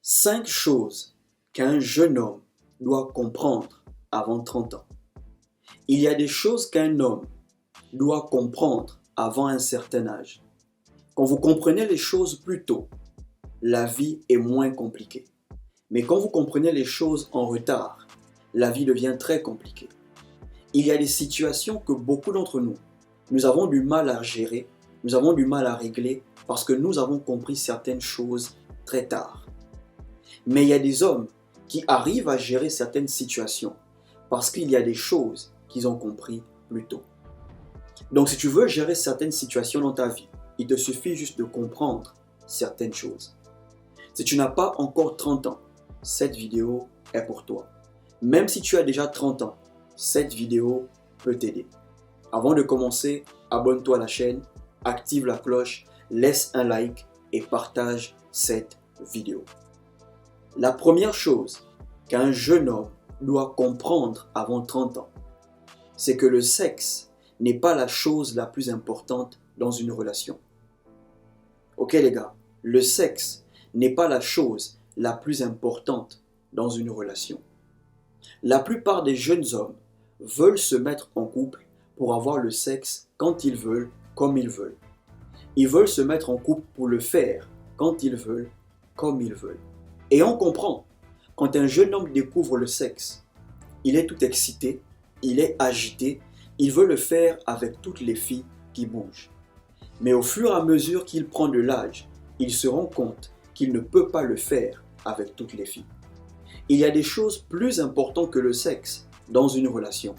5 choses qu'un jeune homme doit comprendre avant 30 ans. Il y a des choses qu'un homme doit comprendre avant un certain âge. Quand vous comprenez les choses plus tôt, la vie est moins compliquée. Mais quand vous comprenez les choses en retard, la vie devient très compliquée. Il y a des situations que beaucoup d'entre nous avons du mal à gérer, nous avons du mal à régler parce que nous avons compris certaines choses très tard. Mais il y a des hommes qui arrivent à gérer certaines situations parce qu'il y a des choses qu'ils ont compris plus tôt. Donc si tu veux gérer certaines situations dans ta vie, il te suffit juste de comprendre certaines choses. Si tu n'as pas encore 30 ans, cette vidéo est pour toi. Même si tu as déjà 30 ans, cette vidéo peut t'aider. Avant de commencer, abonne-toi à la chaîne, active la cloche, laisse un like et partage cette vidéo. La première chose qu'un jeune homme doit comprendre avant 30 ans, c'est que le sexe n'est pas la chose la plus importante dans une relation. Ok les gars, le sexe n'est pas la chose la plus importante dans une relation. La plupart des jeunes hommes veulent se mettre en couple pour avoir le sexe quand ils veulent, comme ils veulent. Ils veulent se mettre en couple pour le faire quand ils veulent, comme ils veulent. Et on comprend, quand un jeune homme découvre le sexe, il est tout excité, il est agité, il veut le faire avec toutes les filles qui bougent. Mais au fur et à mesure qu'il prend de l'âge, il se rend compte qu'il ne peut pas le faire avec toutes les filles. Il y a des choses plus importantes que le sexe dans une relation,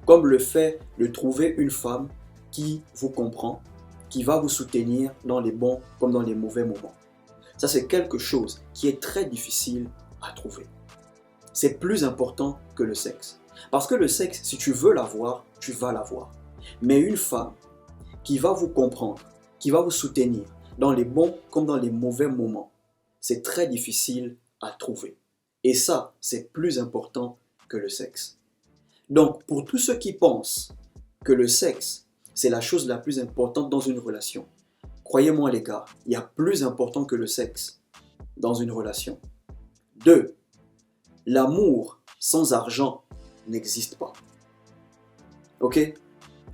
comme le fait de trouver une femme qui vous comprend, qui va vous soutenir dans les bons comme dans les mauvais moments. Ça, c'est quelque chose qui est très difficile à trouver. C'est plus important que le sexe. Parce que le sexe, si tu veux l'avoir, tu vas l'avoir. Mais une femme qui va vous comprendre, qui va vous soutenir dans les bons comme dans les mauvais moments, c'est très difficile à trouver. Et ça, c'est plus important que le sexe. Donc, pour tous ceux qui pensent que le sexe, c'est la chose la plus importante dans une relation, croyez-moi les gars, il y a plus important que le sexe dans une relation. 2. L'amour sans argent n'existe pas. Ok?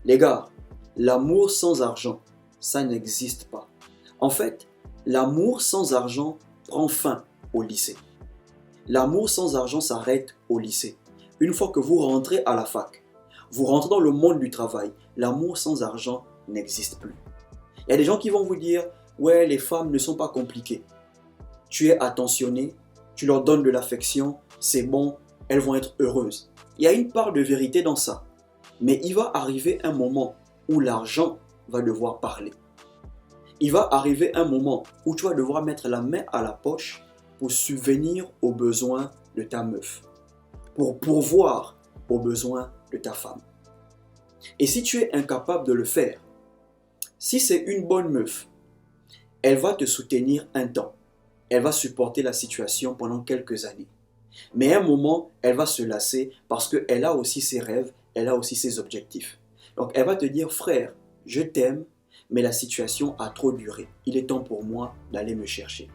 Les gars, l'amour sans argent, ça n'existe pas. En fait, l'amour sans argent prend fin au lycée. L'amour sans argent s'arrête au lycée. Une fois que vous rentrez à la fac, vous rentrez dans le monde du travail, l'amour sans argent n'existe plus. Il y a des gens qui vont vous dire « Ouais, les femmes ne sont pas compliquées. Tu es attentionné, tu leur donnes de l'affection, c'est bon, elles vont être heureuses. » Il y a une part de vérité dans ça. Mais il va arriver un moment où l'argent va devoir parler. Il va arriver un moment où tu vas devoir mettre la main à la poche pour subvenir aux besoins de ta meuf, pour pourvoir aux besoins de ta femme. Et si tu es incapable de le faire, si c'est une bonne meuf, elle va te soutenir un temps. Elle va supporter la situation pendant quelques années. Mais à un moment, elle va se lasser parce qu'elle a aussi ses rêves, elle a aussi ses objectifs. Donc elle va te dire, frère, je t'aime, mais la situation a trop duré. Il est temps pour moi d'aller me chercher.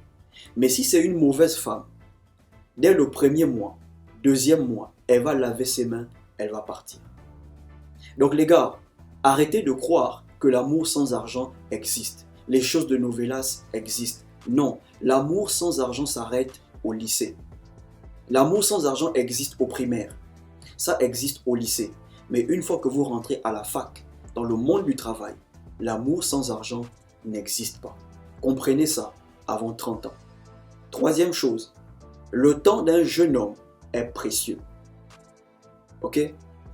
Mais si c'est une mauvaise femme, dès le premier mois, deuxième mois, elle va laver ses mains, elle va partir. Donc les gars, arrêtez de croire que l'amour sans argent existe. Les choses de novelas existent. Non, l'amour sans argent s'arrête au lycée. L'amour sans argent existe au primaire. Ça existe au lycée. Mais une fois que vous rentrez à la fac, dans le monde du travail, l'amour sans argent n'existe pas. Comprenez ça avant 30 ans. Troisième chose, le temps d'un jeune homme est précieux. Ok?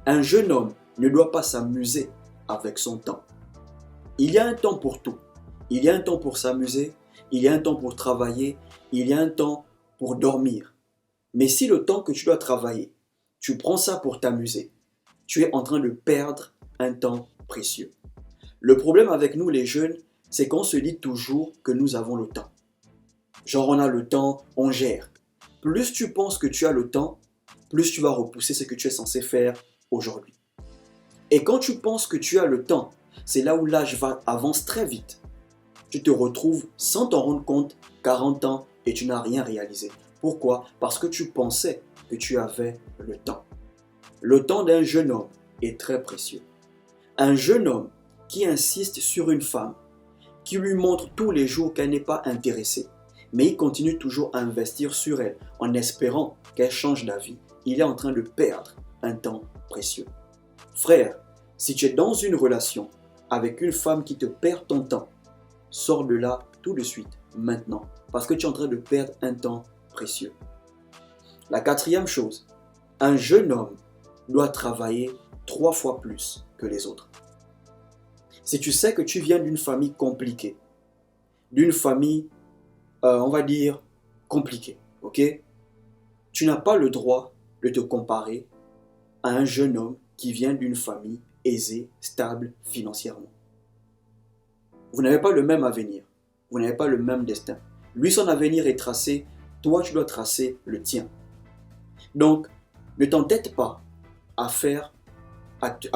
Un jeune homme ne doit pas s'amuser avec son temps. Il y a un temps pour tout. Il y a un temps pour s'amuser, il y a un temps pour travailler, il y a un temps pour dormir. Mais si le temps que tu dois travailler, tu prends ça pour t'amuser, tu es en train de perdre un temps précieux. Le problème avec nous les jeunes, c'est qu'on se dit toujours que nous avons le temps. Genre on a le temps, on gère. Plus tu penses que tu as le temps, plus tu vas repousser ce que tu es censé faire aujourd'hui. Et quand tu penses que tu as le temps, c'est là où l'âge avance très vite. Tu te retrouves sans t'en rendre compte 40 ans, et tu n'as rien réalisé. Pourquoi? Parce que tu pensais que tu avais le temps. Le temps d'un jeune homme est très précieux. Un jeune homme qui insiste sur une femme, qui lui montre tous les jours qu'elle n'est pas intéressée, mais il continue toujours à investir sur elle en espérant qu'elle change d'avis, il est en train de perdre un temps précieux. Frère, si tu es dans une relation avec une femme qui te perd ton temps, sors de là tout de suite, maintenant, parce que tu es en train de perdre un temps précieux. La quatrième chose, un jeune homme doit travailler 3 fois plus que les autres. Si tu sais que tu viens d'une famille compliquée, d'une famille, on va dire, compliquée, ok? Tu n'as pas le droit de te comparer à un jeune homme qui vient d'une famille aisée, stable financièrement. Vous n'avez pas le même avenir, vous n'avez pas le même destin. Lui, son avenir est tracé, toi, tu dois tracer le tien. Donc, ne t'entête pas à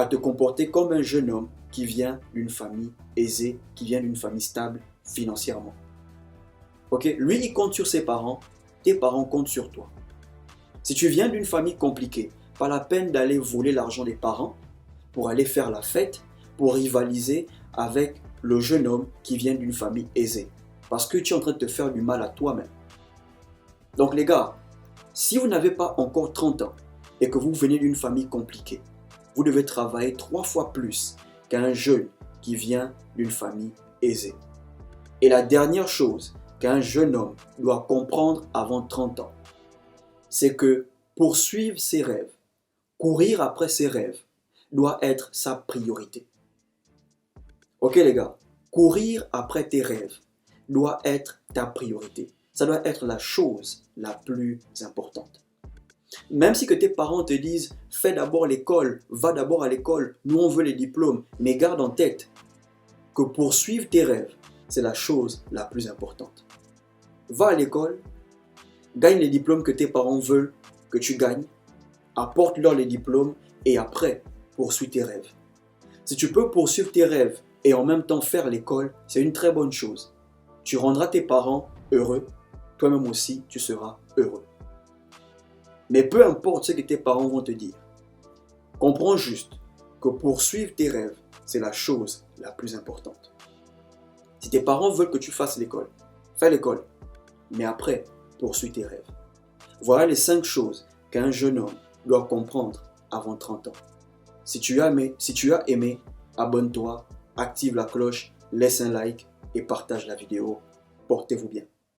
te comporter comme un jeune homme qui vient d'une famille aisée, qui vient d'une famille stable financièrement. Ok, lui, il compte sur ses parents, tes parents comptent sur toi. Si tu viens d'une famille compliquée, pas la peine d'aller voler l'argent des parents pour aller faire la fête, pour rivaliser avec le jeune homme qui vient d'une famille aisée. Parce que tu es en train de te faire du mal à toi-même. Donc les gars, si vous n'avez pas encore 30 ans et que vous venez d'une famille compliquée, vous devez travailler 3 fois plus qu'un jeune qui vient d'une famille aisée. Et la dernière chose qu'un jeune homme doit comprendre avant 30 ans, c'est que poursuivre ses rêves, courir après ses rêves, doit être sa priorité. Ok les gars, courir après tes rêves doit être ta priorité. Ça doit être la chose la plus importante. Même si que tes parents te disent « fais d'abord l'école, va d'abord à l'école, nous on veut les diplômes », mais garde en tête que poursuivre tes rêves, c'est la chose la plus importante. Va à l'école, gagne les diplômes que tes parents veulent que tu gagnes, apporte-leur les diplômes et après, poursuis tes rêves. Si tu peux poursuivre tes rêves et en même temps faire l'école, c'est une très bonne chose. Tu rendras tes parents heureux, toi-même aussi tu seras heureux. Mais peu importe ce que tes parents vont te dire, comprends juste que poursuivre tes rêves, c'est la chose la plus importante. Si tes parents veulent que tu fasses l'école, fais l'école. Mais après, poursuis tes rêves. Voilà les 5 choses qu'un jeune homme doit comprendre avant 30 ans. Si tu as aimé, abonne-toi, active la cloche, laisse un like et partage la vidéo. Portez-vous bien.